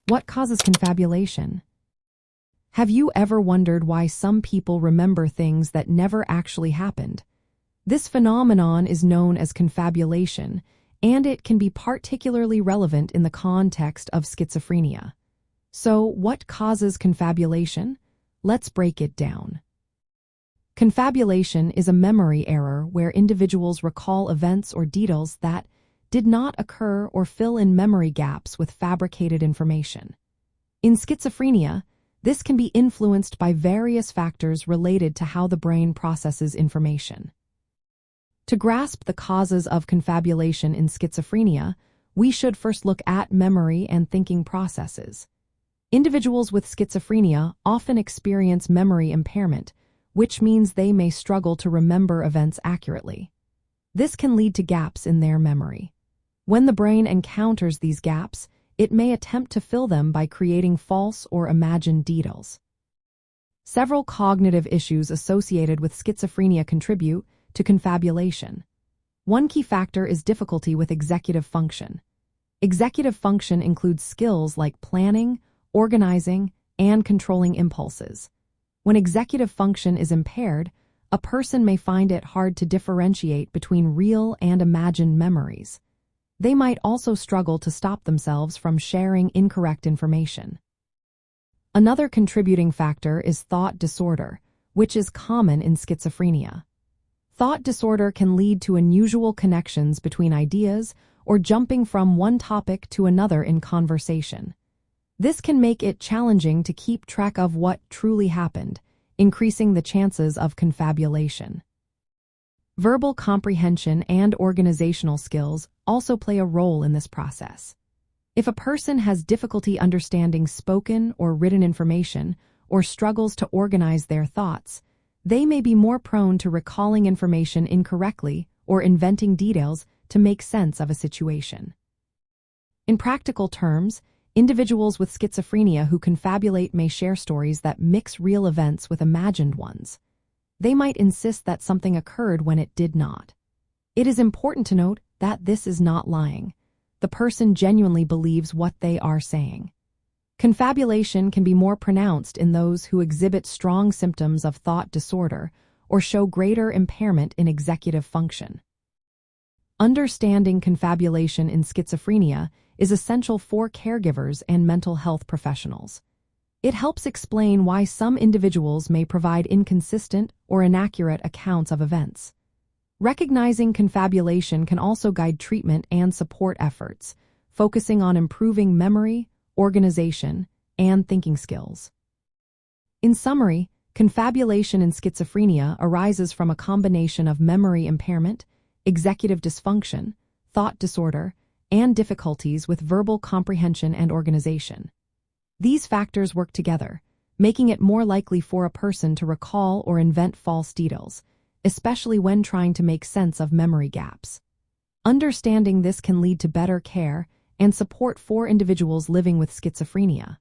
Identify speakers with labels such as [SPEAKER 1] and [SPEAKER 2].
[SPEAKER 1] What causes confabulation? Have you ever wondered why some people remember things that never actually happened? This phenomenon is known as confabulation, and it can be particularly relevant in the context of schizophrenia. So, what causes confabulation? Let's break it down. Confabulation is a memory error where individuals recall events or details that did not occur or fill in memory gaps with fabricated information. In schizophrenia, this can be influenced by various factors related to how the brain processes information. To grasp the causes of confabulation in schizophrenia, we should first look at memory and thinking processes. Individuals with schizophrenia often experience memory impairment, which means they may struggle to remember events accurately. This can lead to gaps in their memory. When the brain encounters these gaps, it may attempt to fill them by creating false or imagined details. Several cognitive issues associated with schizophrenia contribute to confabulation. One key factor is difficulty with executive function. Executive function includes skills like planning, organizing, and controlling impulses. When executive function is impaired, a person may find it hard to differentiate between real and imagined memories. They might also struggle to stop themselves from sharing incorrect information. Another contributing factor is thought disorder, which is common in schizophrenia. Thought disorder can lead to unusual connections between ideas or jumping from one topic to another in conversation. This can make it challenging to keep track of what truly happened, increasing the chances of confabulation. Verbal comprehension and organizational skills also play a role in this process. If a person has difficulty understanding spoken or written information or struggles to organize their thoughts, they may be more prone to recalling information incorrectly or inventing details to make sense of a situation. In practical terms, individuals with schizophrenia who confabulate may share stories that mix real events with imagined ones. They might insist that something occurred when it did not. It is important to note that this is not lying. The person genuinely believes what they are saying. Confabulation can be more pronounced in those who exhibit strong symptoms of thought disorder or show greater impairment in executive function. Understanding confabulation in schizophrenia is essential for caregivers and mental health professionals. It helps explain why some individuals may provide inconsistent or inaccurate accounts of events. Recognizing confabulation can also guide treatment and support efforts, focusing on improving memory, organization, and thinking skills. In summary, confabulation in schizophrenia arises from a combination of memory impairment, executive dysfunction, thought disorder, and difficulties with verbal comprehension and organization. These factors work together, making it more likely for a person to recall or invent false details, especially when trying to make sense of memory gaps. Understanding this can lead to better care and support for individuals living with schizophrenia.